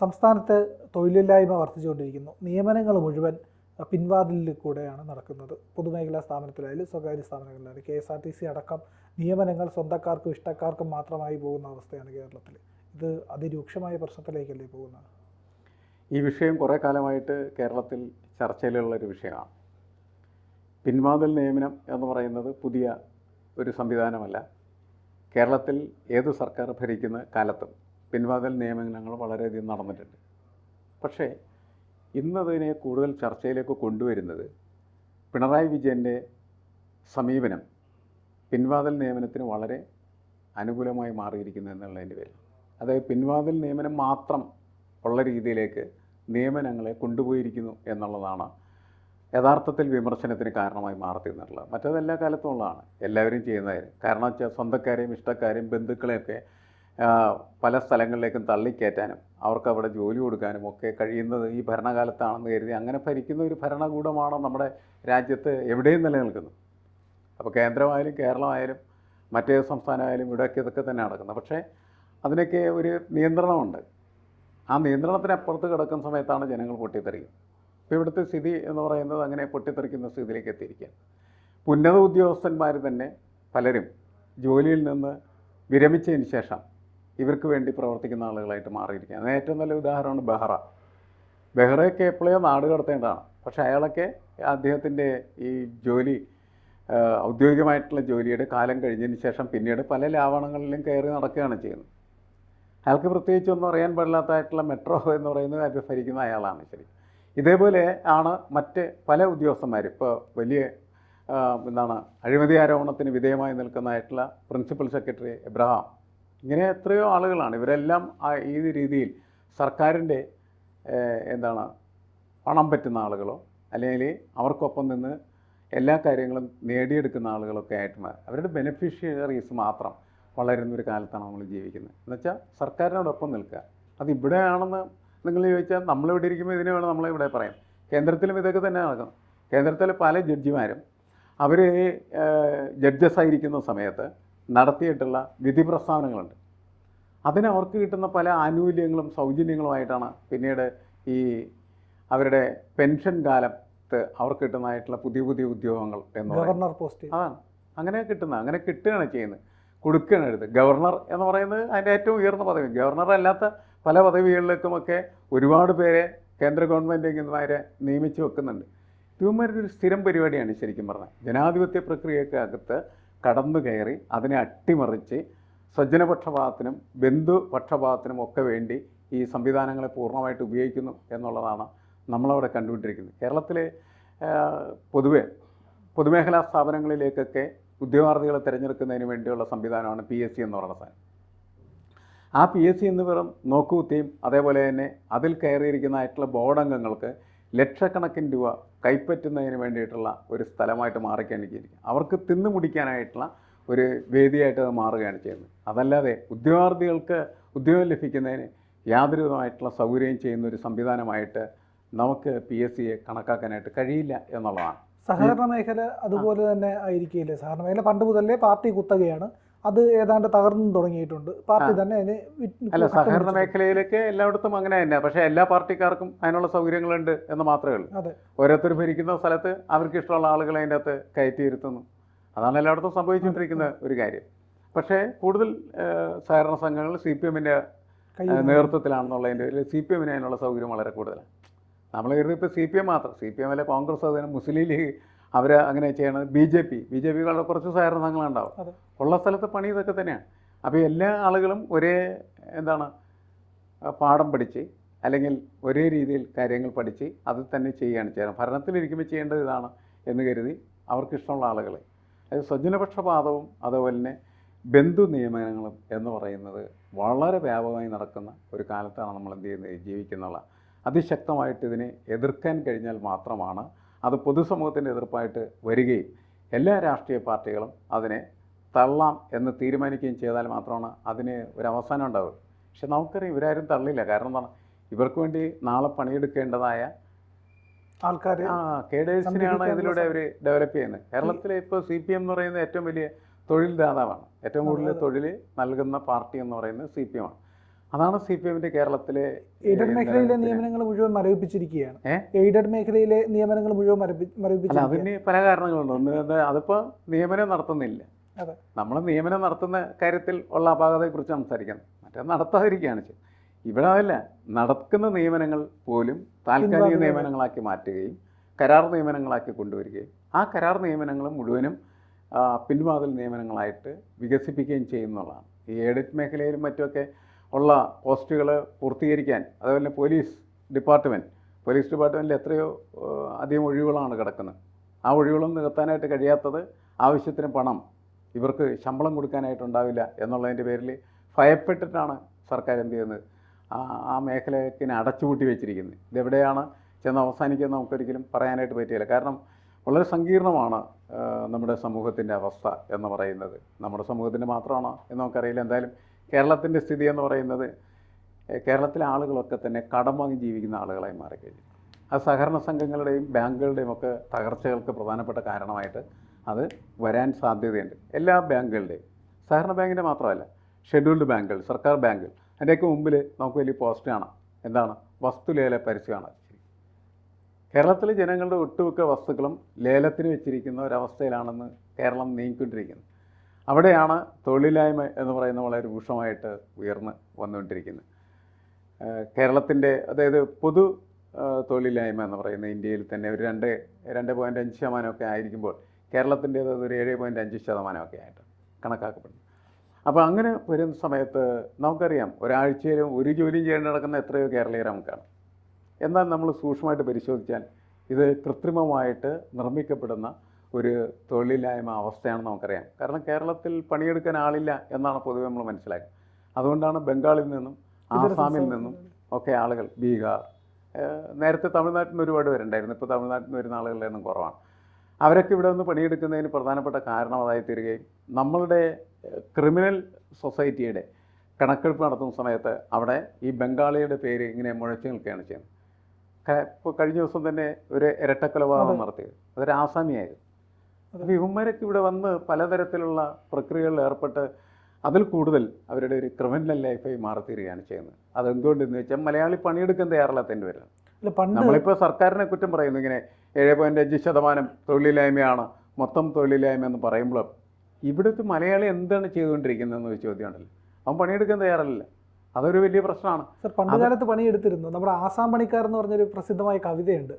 സംസ്ഥാനത്ത് തൊഴിലില്ലായ്മ വർദ്ധിച്ചുകൊണ്ടിരിക്കുന്നു. നിയമനങ്ങൾ മുഴുവൻ പിൻവാതിലിൽ കൂടെയാണ് നടക്കുന്നത്. പൊതുമേഖലാ സ്ഥാപനത്തിലായാലും സ്വകാര്യ സ്ഥാപനങ്ങളിലായാലും KSRTC അടക്കം നിയമനങ്ങൾ സ്വന്തക്കാർക്കും ഇഷ്ടക്കാർക്കും മാത്രമായി പോകുന്ന അവസ്ഥയാണ് കേരളത്തിൽ. ഇത് അതിരൂക്ഷമായ പ്രശ്നത്തിലേക്കല്ലേ പോകുന്നത്? ഈ വിഷയം കുറേ കാലമായിട്ട് കേരളത്തിൽ ചർച്ചയിലുള്ളൊരു വിഷയമാണ്. പിൻവാതിൽ നിയമനം എന്ന് പറയുന്നത് പുതിയ ഒരു സംവിധാനമല്ല. കേരളത്തിൽ ഏത് സർക്കാർ ഭരിക്കുന്ന കാലത്തും പിൻവാതിൽ നിയമനങ്ങൾ വളരെയധികം നടന്നിട്ടുണ്ട്. പക്ഷേ ഇന്നതിനെ കൂടുതൽ ചർച്ചയിലേക്ക് കൊണ്ടുവരുന്നത് പിണറായി വിജയൻ്റെ സമീപനം പിൻവാതിൽ നിയമനത്തിന് വളരെ അനുകൂലമായി മാറിയിരിക്കുന്നു എന്നുള്ളതിൻ്റെ പേരിൽ. അതായത് പിൻവാതിൽ നിയമനം മാത്രം ഉള്ള രീതിയിലേക്ക് നിയമനങ്ങളെ കൊണ്ടുപോയിരിക്കുന്നു എന്നുള്ളതാണ് യഥാർത്ഥത്തിൽ വിമർശനത്തിന് കാരണമായി മാറുന്നത്. മറ്റത് എല്ലാ കാലത്തും ഉള്ളതാണ്, എല്ലാവരും ചെയ്യുന്നതായിരുന്നു. കാരണം വെച്ചാൽ സ്വന്തക്കാരെയും ഇഷ്ടക്കാരെയും ബന്ധുക്കളെയൊക്കെ പല സ്ഥലങ്ങളിലേക്കും തള്ളിക്കയറ്റാനും അവർക്ക് അവിടെ ജോലി കൊടുക്കാനും ഒക്കെ കഴിയുന്നത് ഈ ഭരണകാലത്താണെന്ന് കരുതി അങ്ങനെ ഭരിക്കുന്ന ഒരു ഭരണകൂടമാണ് നമ്മുടെ രാജ്യത്ത് എവിടെയും നിലനിൽക്കുന്നത്. അപ്പോൾ കേന്ദ്രമായാലും കേരളമായാലും മറ്റേ സംസ്ഥാനമായാലും ഇവിടെയൊക്കെ ഇതൊക്കെ തന്നെ നടക്കുന്നത്. പക്ഷേ അതിനൊക്കെ ഒരു നിയന്ത്രണമുണ്ട്. ആ നിയന്ത്രണത്തിനപ്പുറത്ത് കിടക്കുന്ന സമയത്താണ് ജനങ്ങൾ പൊട്ടിത്തെറിക്കുന്നത്. ഇപ്പോൾ ഇവിടുത്തെ സ്ഥിതി എന്ന് പറയുന്നത് അങ്ങനെ പൊട്ടിത്തെറിക്കുന്ന സ്ഥിതിയിലേക്ക് എത്തിയിരിക്കുകയാണ്. ഉന്നത ഉദ്യോഗസ്ഥന്മാർ തന്നെ പലരും ജോലിയിൽ നിന്ന് വിരമിച്ചതിന് ശേഷം ഇവർക്ക് വേണ്ടി പ്രവർത്തിക്കുന്ന ആളുകളായിട്ട് മാറിയിരിക്കുകയാണ്. അതിന് ഏറ്റവും നല്ല ഉദാഹരണമാണ് ബെഹ്റയൊക്കെ എപ്പോഴോ നാട് കടത്തേണ്ടതാണ്. പക്ഷേ അയാളൊക്കെ അദ്ദേഹത്തിൻ്റെ ഈ ജോലി ഔദ്യോഗികമായിട്ടുള്ള ജോലിയുടെ കാലം കഴിഞ്ഞതിന് ശേഷം പിന്നീട് പല ലാവണങ്ങളിലും കയറി നടക്കുകയാണ് ചെയ്യുന്നത്. അയാൾക്ക് പ്രത്യേകിച്ചൊന്നും അറിയാൻ പാടില്ലാത്തതായിട്ടുള്ള മെട്രോ എന്ന് പറയുന്നത് അത് ഭരിക്കുന്ന അയാളാണ്. ശരി, ഇതേപോലെ ആണ് മറ്റ് പല ഉദ്യോഗസ്ഥന്മാരും. ഇപ്പോൾ വലിയ അഴിമതി ആരോപണത്തിന് വിധേയമായി നിൽക്കുന്നതായിട്ടുള്ള പ്രിൻസിപ്പൽ സെക്രട്ടറി എബ്രഹാം, ഇങ്ങനെ എത്രയോ ആളുകളാണ്. ഇവരെല്ലാം ഈ രീതിയിൽ സർക്കാരിൻ്റെ പണം പറ്റുന്ന ആളുകളോ അല്ലെങ്കിൽ അവർക്കൊപ്പം നിന്ന് എല്ലാ കാര്യങ്ങളും നേടിയെടുക്കുന്ന ആളുകളൊക്കെ ആയിട്ട് മാറി അവരുടെ ബെനിഫിഷ്യറീസ് മാത്രം വളരുന്നൊരു കാലത്താണ് നമ്മൾ ജീവിക്കുന്നത്. എന്നുവെച്ചാൽ സർക്കാരിനോടൊപ്പം നിൽക്കുക. അതിവിടെയാണെന്ന് നിങ്ങൾ ചോദിച്ചാൽ നമ്മളിവിടെ ഇരിക്കുമ്പോൾ ഇതിനെ വേണം നമ്മളിവിടെ പറയാം. കേന്ദ്രത്തിലും ഇതൊക്കെ തന്നെ നടക്കും. കേന്ദ്രത്തിലെ പല ജഡ്ജിമാരും അവർ ജഡ്ജസായിരിക്കുന്ന സമയത്ത് നടത്തിയിട്ടുള്ള വിധി പ്രസ്താവനകളുണ്ട്. അതിന് അവർക്ക് കിട്ടുന്ന പല ആനുകൂല്യങ്ങളും സൗജന്യങ്ങളുമായിട്ടാണ് പിന്നീട് ഈ അവരുടെ പെൻഷൻ കാലത്ത് അവർക്ക് കിട്ടുന്നതായിട്ടുള്ള പുതിയ പുതിയ ഉദ്യോഗങ്ങൾ എന്ന് ഗവർണർ പോസ്റ്റ് അതാണ് അങ്ങനെ കിട്ടുകയാണ് ചെയ്യുന്നത്, കൊടുക്കുകയാണ് എടുത്ത്. ഗവർണർ എന്ന് പറയുന്നത് അതിൻ്റെ ഏറ്റവും ഉയർന്ന പദവി. ഗവർണർ അല്ലാത്ത പല പദവികളിലേക്കുമൊക്കെ ഒരുപാട് പേരെ കേന്ദ്ര ഗവൺമെൻറ് ഇങ്ങന്മാരെ നിയമിച്ച് വെക്കുന്നുണ്ട്. ഇവന്മാരുടെ ഒരു സ്ഥിരം പരിപാടിയാണ് ശരിക്കും പറഞ്ഞാൽ. ജനാധിപത്യ പ്രക്രിയക്കകത്ത് കടന്നു കയറി അതിനെ അട്ടിമറിച്ച് സ്വജനപക്ഷപാതത്തിനും ബന്ധുപക്ഷപാതത്തിനും ഒക്കെ വേണ്ടി ഈ സംവിധാനങ്ങളെ പൂർണ്ണമായിട്ട് ഉപയോഗിക്കുന്നു എന്നുള്ളതാണ് നമ്മളവിടെ കണ്ടുകൊണ്ടിരിക്കുന്നത്. കേരളത്തിലെ പൊതുമേഖലാ സ്ഥാപനങ്ങളിലേക്കൊക്കെ ഉദ്യോഗാർത്ഥികളെ തിരഞ്ഞെടുക്കുന്നതിന് വേണ്ടിയുള്ള സംവിധാനമാണ് PSC എന്ന് പറയുന്ന സാധനം. ആ PSC എന്ന് വെറും നോക്കുകുത്തിയും അതേപോലെ തന്നെ അതിൽ കയറിയിരിക്കുന്നതായിട്ടുള്ള ബോർഡ് അംഗങ്ങൾക്ക് ലക്ഷക്കണക്കിന് രൂപ കൈപ്പറ്റുന്നതിന് വേണ്ടിയിട്ടുള്ള ഒരു സ്ഥലമായിട്ട് മാറിക്കാനിരിക്കും. അവർക്ക് തിന്നു മുടിക്കാനായിട്ടുള്ള ഒരു വേദിയായിട്ട് അത് മാറുകയാണ് ചെയ്യുന്നത്. അതല്ലാതെ ഉദ്യോഗാർത്ഥികൾക്ക് ഉദ്യോഗം ലഭിക്കുന്നതിന് യാതൊരു വിധമായിട്ടുള്ള സൗകര്യം ചെയ്യുന്ന ഒരു സംവിധാനമായിട്ട് നമുക്ക് PSCയെ കണക്കാക്കാനായിട്ട് കഴിയില്ല എന്നുള്ളതാണ്. സഹകരണ മേഖല അതുപോലെ തന്നെ ആയിരിക്കില്ലേ? സഹകരണ മേഖല പണ്ട് മുതലേ പാർട്ടി കുത്തകയാണ്. അത് ഏതാണ്ട് തകർന്നു തുടങ്ങിയിട്ടുണ്ട്. പാർട്ടി തന്നെ അല്ല, സഹകരണ മേഖലയിലേക്ക് എല്ലായിടത്തും അങ്ങനെ തന്നെ. പക്ഷേ എല്ലാ പാർട്ടിക്കാർക്കും അതിനുള്ള സൗകര്യങ്ങളുണ്ട് എന്ന് മാത്രമേ ഉള്ളൂ. ഓരോരുത്തർ ഭരിക്കുന്ന സ്ഥലത്ത് അവർക്ക് ഇഷ്ടമുള്ള ആളുകളെ അതിൻ്റെ അകത്ത് കയറ്റിയിരുത്തുന്നു. അതാണ് എല്ലായിടത്തും സംഭവിച്ചുകൊണ്ടിരിക്കുന്ന ഒരു കാര്യം. പക്ഷേ കൂടുതൽ സഹകരണ സംഘങ്ങൾ CPMൻ്റെ നേതൃത്വത്തിലാണെന്നുള്ളതിൻ്റെ പേരിൽ CPMന് അതിനുള്ള സൗകര്യം വളരെ കൂടുതലാണ്. നമ്മൾ കരുതി ഇപ്പോൾ CPM മാത്രം, CPM അല്ലെ കോൺഗ്രസ്, അതിന് മുസ്ലിം ലീഗ് അവർ അങ്ങനെ ചെയ്യണത്. BJP വളരെ കുറച്ച് സഹകരണ സംഘങ്ങളുണ്ടാവും. ഉള്ള സ്ഥലത്ത് പണി ഇതൊക്കെ തന്നെയാണ്. അപ്പോൾ എല്ലാ ആളുകളും ഒരേ പാഠം പഠിച്ച് അല്ലെങ്കിൽ ഒരേ രീതിയിൽ കാര്യങ്ങൾ പഠിച്ച് അത് തന്നെ ചെയ്യുകയാണ് ചെയ്യുന്നത്. ഭരണത്തിലിരിക്കുമ്പോൾ ചെയ്യേണ്ടത് ഇതാണ് എന്ന് കരുതി അവർക്കിഷ്ടമുള്ള ആളുകളെ, അത് സ്വജനപക്ഷപാതവും അതുപോലെ തന്നെ ബന്ധു നിയമനങ്ങളും എന്ന് പറയുന്നത് വളരെ വ്യാപകമായി നടക്കുന്ന ഒരു കാലത്താണ് നമ്മൾ ജീവിക്കുന്നുള്ള. അതിശക്തമായിട്ട് ഇതിനെ എതിർക്കാൻ കഴിഞ്ഞാൽ മാത്രമാണ് അത് പൊതുസമൂഹത്തിൻ്റെ എതിർപ്പായിട്ട് വരികയും എല്ലാ രാഷ്ട്രീയ പാർട്ടികളും അതിനെ തള്ളാം എന്ന് തീരുമാനിക്കുകയും ചെയ്താൽ മാത്രമാണ് അതിന് ഒരു അവസാനം ഉണ്ടാവുക. പക്ഷെ നമുക്കറിയാം ഇവരാരും തള്ളില്ല. കാരണം എന്താണ്, ഇവർക്ക് വേണ്ടി നാളെ പണിയെടുക്കേണ്ടതായ ആൾക്കാർ കേഡേഴ്സിനെയാണ് ഇതിലൂടെ അവർ ഡെവലപ്പ് ചെയ്യുന്നത്. കേരളത്തിലെ ഇപ്പോൾ CPM എന്ന് പറയുന്നത് ഏറ്റവും വലിയ തൊഴിൽ ദാതാവാണ്. ഏറ്റവും കൂടുതൽ തൊഴിൽ നൽകുന്ന പാർട്ടി എന്ന് പറയുന്നത് CPM ആണ്. അതാണ് സി പി എമ്മിൻ്റെ കേരളത്തിലെ എയ്ഡഡ് മേഖലയിലെ നിയമനങ്ങൾ മുഴുവൻ മരവിപ്പിച്ചിരിക്കുകയാണ്. എയ്ഡഡ് മേഖലയിലെ നിയമനങ്ങൾ മുഴുവൻ അല്ല, മരവിപ്പിച്ചിരിക്കുകയാണ്. അതിന് പല കാരണങ്ങളുണ്ട്. ഒന്ന് അതിപ്പോൾ നിയമനം നടത്തുന്നില്ല. അതെ. നമ്മൾ നിയമനം നടത്തുന്ന കാര്യത്തിൽ ഉള്ള അപാകതയെക്കുറിച്ച് സംസാരിക്കണം. മറ്റേ നടത്താതിരിക്കുകയാണ് ചെയ്യുന്നത്. ഇവിടെ അതല്ല, നടക്കുന്ന നിയമനങ്ങൾ പോലും താൽക്കാലിക നിയമനങ്ങളാക്കി മാറ്റുകയും കരാർ നിയമനങ്ങളാക്കി കൊണ്ടുവരികയും ആ കരാർ നിയമനങ്ങൾ മുഴുവനും പിൻവാതിൽ നിയമനങ്ങളായിട്ട് വികസിപ്പിക്കുകയും ചെയ്യുന്നതാണ്. ഈ എയ്ഡഡ് മേഖലയിലും മറ്റുമൊക്കെ ഉള്ള പോസ്റ്റുകൾ പൂർത്തീകരിക്കാൻ, അതുപോലെ പോലീസ് ഡിപ്പാർട്ട്മെൻറ്റിൽ എത്രയോ അധികം ഒഴിവുകളാണ് കിടക്കുന്നത്. ആ ഒഴിവുകളൊന്നും നികത്താനായിട്ട് കഴിയാത്തത് ആവശ്യത്തിന് പണം ഇവർക്ക് ശമ്പളം കൊടുക്കാനായിട്ടുണ്ടാവില്ല എന്നുള്ളതിൻ്റെ പേരിൽ ഭയപ്പെട്ടിട്ടാണ് സർക്കാർ എന്ത് ചെയ്യുന്നത്, ആ മേഖലയ്ക്ക് അടച്ചുപൂട്ടി വെച്ചിരിക്കുന്നത്. ഇതെവിടെയാണ് ചെന്ന് അവസാനിക്കുന്നത് നമുക്കൊരിക്കലും പറയാനായിട്ട് പറ്റില്ല. കാരണം വളരെ സങ്കീർണമാണ് നമ്മുടെ സമൂഹത്തിൻ്റെ അവസ്ഥ എന്ന് പറയുന്നത്. നമ്മുടെ സമൂഹത്തിൻ്റെ മാത്രമാണോ എന്ന് നമുക്കറിയില്ല. എന്തായാലും കേരളത്തിൻ്റെ സ്ഥിതി എന്ന് പറയുന്നത്, കേരളത്തിലെ ആളുകളൊക്കെ തന്നെ കടം വാങ്ങി ജീവിക്കുന്ന ആളുകളായി മാറിക്കഴിഞ്ഞു. അത് സഹകരണ സംഘങ്ങളുടെയും ബാങ്കുകളുടെയും ഒക്കെ തകർച്ചകൾക്ക് പ്രധാനപ്പെട്ട കാരണമായിട്ട് അത് വരാൻ സാധ്യതയുണ്ട്. എല്ലാ ബാങ്കുകളുടെയും, സഹകരണ ബാങ്കിൻ്റെ മാത്രമല്ല, ഷെഡ്യൂൾഡ് ബാങ്കുകൾ, സർക്കാർ ബാങ്കുകൾ, അതിൻ്റെയൊക്കെ മുമ്പിൽ നമുക്ക് വലിയ പോസ്റ്റ് കാണാം. എന്താണ്? വസ്തുലേല പരസ്യമാണ്. കേരളത്തിലെ ജനങ്ങളുടെ ഒട്ടുമിക്ക വസ്തുക്കളും ലേലത്തിന് വെച്ചിരിക്കുന്ന ഒരവസ്ഥയിലാണെന്ന് കേരളം നീങ്ങിക്കൊണ്ടിരിക്കുന്നത്. അവിടെയാണ് തൊഴിലില്ലായ്മ എന്ന് പറയുന്ന വളരെ രൂക്ഷമായിട്ട് ഉയർന്ന് വന്നുകൊണ്ടിരിക്കുന്നത്. കേരളത്തിൻ്റെ, അതായത് പൊതു തൊഴിലില്ലായ്മ എന്ന് പറയുന്നത് ഇന്ത്യയിൽ തന്നെ ഒരു 2.5% ആയിരിക്കുമ്പോൾ കേരളത്തിൻ്റേത് ഒരു 7.5% ആയിട്ട് കണക്കാക്കപ്പെടുന്നു. അപ്പോൾ അങ്ങനെ വരുന്ന സമയത്ത് നമുക്കറിയാം, ഒരാഴ്ചയിലും ഒരു ജോലിയും ചെയ്യേണ്ടി നടക്കുന്ന എത്രയോ കേരളീയർ നമുക്കാണ്. എന്നാൽ നമ്മൾ സൂക്ഷ്മമായിട്ട് പരിശോധിച്ചാൽ ഇത് കൃത്രിമമായിട്ട് നിർമ്മിക്കപ്പെടുന്ന ഒരു തൊഴിലില്ലായ്മ അവസ്ഥയാണെന്ന് നമുക്കറിയാം. കാരണം കേരളത്തിൽ പണിയെടുക്കാൻ ആളില്ല എന്നാണ് പൊതുവെ നമ്മൾ മനസ്സിലാക്കുക. അതുകൊണ്ടാണ് ബംഗാളിൽ നിന്നും ആസാമിൽ നിന്നും ഒക്കെ ആളുകൾ, ബീഹാർ, നേരത്തെ തമിഴ്നാട്ടിൽ നിന്ന് ഒരുപാട് പേരുണ്ടായിരുന്നു, ഇപ്പോൾ തമിഴ്നാട്ടിൽ നിന്ന് വരുന്ന ആളുകളുടെ എണ്ണം കുറവാണ്. അവരൊക്കെ ഇവിടെ നിന്ന് പണിയെടുക്കുന്നതിന് പ്രധാനപ്പെട്ട കാരണം അതായി തീരുകയും നമ്മളുടെ ക്രിമിനൽ സൊസൈറ്റിയുടെ കണക്കെടുപ്പ് നടത്തുന്ന സമയത്ത് അവിടെ ഈ ബംഗാളിയുടെ പേര് ഇങ്ങനെ മുഴച്ചു നിൽക്കുകയാണ് ചെയ്യുന്നത്. ഇപ്പോൾ കഴിഞ്ഞ ദിവസം തന്നെ ഒരു ഇരട്ടക്കൊലപാതകം നടത്തിയത് അതൊരു ആസാമിയായിരുന്നു. അപ്പോൾ ഇവന്മാരൊക്കെ ഇവിടെ വന്ന് പലതരത്തിലുള്ള പ്രക്രിയകളിൽ ഏർപ്പെട്ട് അതിൽ കൂടുതൽ അവരുടെ ഒരു ക്രിമിനൽ ലൈഫായി മാറിത്തീരുകയാണ് ചെയ്യുന്നത്. അതെന്തുകൊണ്ടെന്ന് വെച്ചാൽ മലയാളി പണിയെടുക്കാൻ തയ്യാറില്ലാത്തതിൻ്റെ പേരാണ്. നമ്മളിപ്പോൾ സർക്കാരിനെ കുറ്റം പറയുന്നു, ഇങ്ങനെ 7.5% തൊഴിലില്ലായ്മയാണ്, മൊത്തം തൊഴിലില്ലായ്മ എന്ന് പറയുമ്പോൾ ഇവിടുത്തെ മലയാളി എന്താണ് ചെയ്തുകൊണ്ടിരിക്കുന്നതെന്ന് ഒരു ചോദ്യമുണ്ടല്ലോ. അവൻ പണിയെടുക്കാൻ തയ്യാറല്ല. അതൊരു വലിയ പ്രശ്നമാണ്. സർ, പണ്ട് കാലത്ത് പണിയെടുത്തിരുന്നു. നമ്മുടെ ആസാം പണിക്കാർ എന്ന് പറഞ്ഞൊരു പ്രസിദ്ധമായ കവിതയുണ്ട്,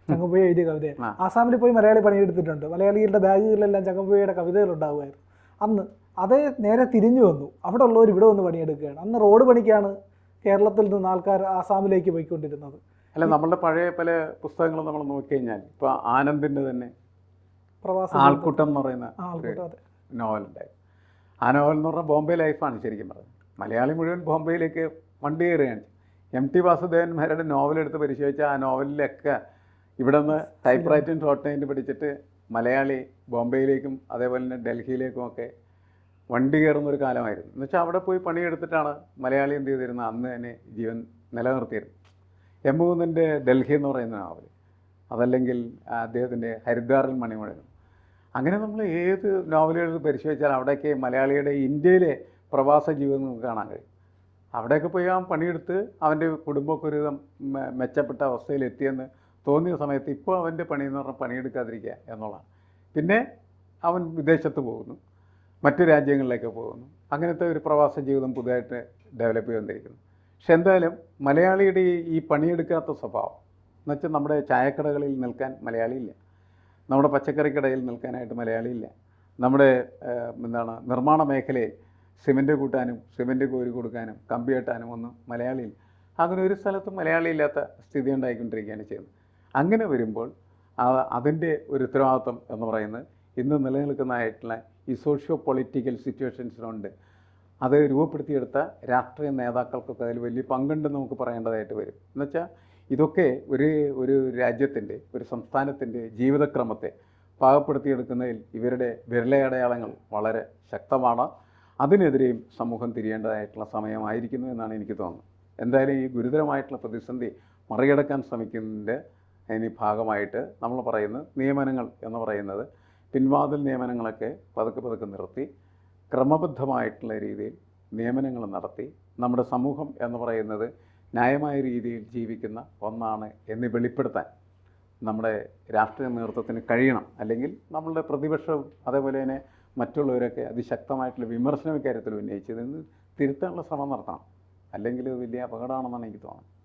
ചങ്ങമ്പുഴ എഴുതിയ കവിത. ആസാമിൽ പോയി മലയാളി പണിയെടുത്തിട്ടുണ്ട്. മലയാളികളുടെ ബാഗുകളിലെല്ലാം ചങ്ങമ്പുഴയുടെ കവിതകൾ ഉണ്ടാവുമായിരുന്നു. അന്ന് അത് നേരെ തിരിഞ്ഞു വന്നു, അവിടെ ഉള്ളവർ ഇവിടെ വന്ന് പണിയെടുക്കുകയാണ്. അന്ന് റോഡ് പണിക്കാണ് കേരളത്തിൽ നിന്ന് ആൾക്കാർ ആസാമിലേക്ക് പോയിക്കൊണ്ടിരുന്നത്. അല്ല, നമ്മളുടെ പഴയ പല പുസ്തകങ്ങളും നമ്മൾ നോക്കിക്കഴിഞ്ഞാൽ ഇപ്പോൾ ആനന്ദിൻ്റെ തന്നെ പ്രവാസ ആൾക്കൂട്ടം എന്ന് പറയുന്ന നോവലുണ്ടായിരുന്നു. ആ നോവൽ എന്ന് പറഞ്ഞാൽ ബോംബെ ലൈഫാണ് ശരിക്കും പറഞ്ഞത്. മലയാളി മുഴുവൻ ബോംബെയിലേക്ക് വണ്ടി കയറുകയാണ്. MT വാസുദേവന്മാരുടെ നോവലെടുത്ത് പരിശോധിച്ചാൽ ആ നോവലിലൊക്കെ ഇവിടെ നിന്ന് ടൈപ്പ് റൈറ്റിംഗ് ഷോർട്ട് ഹാൻഡ് പഠിച്ചിട്ട് മലയാളി ബോംബെയിലേക്കും അതേപോലെ തന്നെ ഡൽഹിയിലേക്കും ഒക്കെ വണ്ടി കയറുന്നൊരു കാലമായിരുന്നു. എന്നുവെച്ചാൽ അവിടെ പോയി പണിയെടുത്തിട്ടാണ് മലയാളി എന്ത് ചെയ്തിരുന്നത്, അന്ന് തന്നെ ജീവൻ നിലനിർത്തിയിരുന്നു. M. മുകുന്ദൻ്റെ ഡൽഹി എന്ന് പറയുന്ന നോവൽ, അതല്ലെങ്കിൽ അദ്ദേഹത്തിൻ്റെ ഹരിദ്വാറിൽ മണിമുഴങ്ങും. അങ്ങനെ നമ്മൾ ഏത് നോവലുകൾ പരിശോധിച്ചാൽ അവിടേക്ക് മലയാളിയുടെ ഇന്ത്യയിലെ പ്രവാസ ജീവിതം നമുക്ക് കാണാൻ കഴിയും. അവിടെയൊക്കെ പോയി അവൻ പണിയെടുത്ത് അവൻ്റെ കുടുംബമൊക്കെ ഒരു മെച്ചപ്പെട്ട അവസ്ഥയിലെത്തിയെന്ന് തോന്നിയ സമയത്ത് ഇപ്പോൾ അവൻ്റെ പണി എന്ന് പറഞ്ഞാൽ പണിയെടുക്കാതിരിക്കുക എന്നുള്ളതാണ്. പിന്നെ അവൻ വിദേശത്ത് പോകുന്നു, മറ്റു രാജ്യങ്ങളിലേക്ക് പോകുന്നു. അങ്ങനത്തെ ഒരു പ്രവാസ ജീവിതം പുതുതായിട്ട് ഡെവലപ്പ് ചെയ്തുകൊണ്ടിരിക്കുന്നു. പക്ഷെ എന്തായാലും മലയാളിയുടെ ഈ പണിയെടുക്കാത്ത സ്വഭാവം എന്നുവെച്ചാൽ നമ്മുടെ ചായക്കടകളിൽ നിൽക്കാൻ മലയാളിയില്ല, നമ്മുടെ പച്ചക്കറിക്കടയിൽ നിൽക്കാനായിട്ട് മലയാളിയില്ല, നമ്മുടെ നിർമ്മാണ മേഖലയിൽ സിമൻറ്റ് കൂട്ടാനും സിമൻറ്റ് കോരി കൊടുക്കാനും കമ്പി കെട്ടാനും ഒന്നും മലയാളിയില്ല. അങ്ങനെ ഒരു സ്ഥലത്തും മലയാളി ഇല്ലാത്ത സ്ഥിതി ഉണ്ടായിക്കൊണ്ടിരിക്കുകയാണ് ചെയ്യുന്നത്. അങ്ങനെ വരുമ്പോൾ അതിൻ്റെ ഒരു ഉത്തരവാദിത്വം എന്ന് പറയുന്നത് ഇന്ന് നിലനിൽക്കുന്നതായിട്ടുള്ള ഈ സോഷ്യോ പൊളിറ്റിക്കൽ സിറ്റുവേഷൻസിലുണ്ട്. അത് രൂപപ്പെടുത്തിയെടുത്ത രാഷ്ട്രീയ നേതാക്കൾക്കൊക്കെ അതിൽ വലിയ പങ്കുണ്ടെന്ന് നമുക്ക് പറയേണ്ടതായിട്ട് വരും. എന്നുവെച്ചാൽ ഇതൊക്കെ ഒരു രാജ്യത്തിൻ്റെ, ഒരു സംസ്ഥാനത്തിൻ്റെ ജീവിതക്രമത്തെ പാകപ്പെടുത്തിയെടുക്കുന്നതിൽ ഇവരുടെ വിരലടയാളങ്ങൾ വളരെ ശക്തമാണ്. അതിനെതിരെയും സമൂഹം തിരിയേണ്ടതായിട്ടുള്ള സമയമായിരിക്കുന്നു എന്നാണ് എനിക്ക് തോന്നുന്നത്. എന്തായാലും ഈ ഗുരുതരമായിട്ടുള്ള പ്രതിസന്ധി മറികടക്കാൻ ശ്രമിക്കുന്നതിൻ്റെ അതിന് ഭാഗമായിട്ട് നമ്മൾ പറയുന്ന നിയമനങ്ങൾ എന്ന് പറയുന്നത് പിൻവാതിൽ നിയമനങ്ങളൊക്കെ പതുക്കെ നിർത്തി ക്രമബദ്ധമായിട്ടുള്ള രീതിയിൽ നിയമനങ്ങൾ നടത്തി നമ്മുടെ സമൂഹം എന്ന് പറയുന്നത് ന്യായമായ രീതിയിൽ ജീവിക്കുന്ന ഒന്നാണ് എന്ന് വെളിപ്പെടുത്താൻ നമ്മുടെ രാഷ്ട്രീയ നേതൃത്വത്തിന് കഴിയണം. അല്ലെങ്കിൽ നമ്മളുടെ പ്രതിപക്ഷവും അതേപോലെ തന്നെ മറ്റുള്ളവരൊക്കെ അതിശക്തമായിട്ടുള്ള വിമർശനം ഇക്കാര്യത്തിൽ ഉന്നയിച്ചതിന് തിരുത്താനുള്ള ശ്രമം നടത്തണം. അല്ലെങ്കിൽ ഇത് വലിയ അപകടമാണെന്നാണ് എനിക്ക് തോന്നുന്നത്.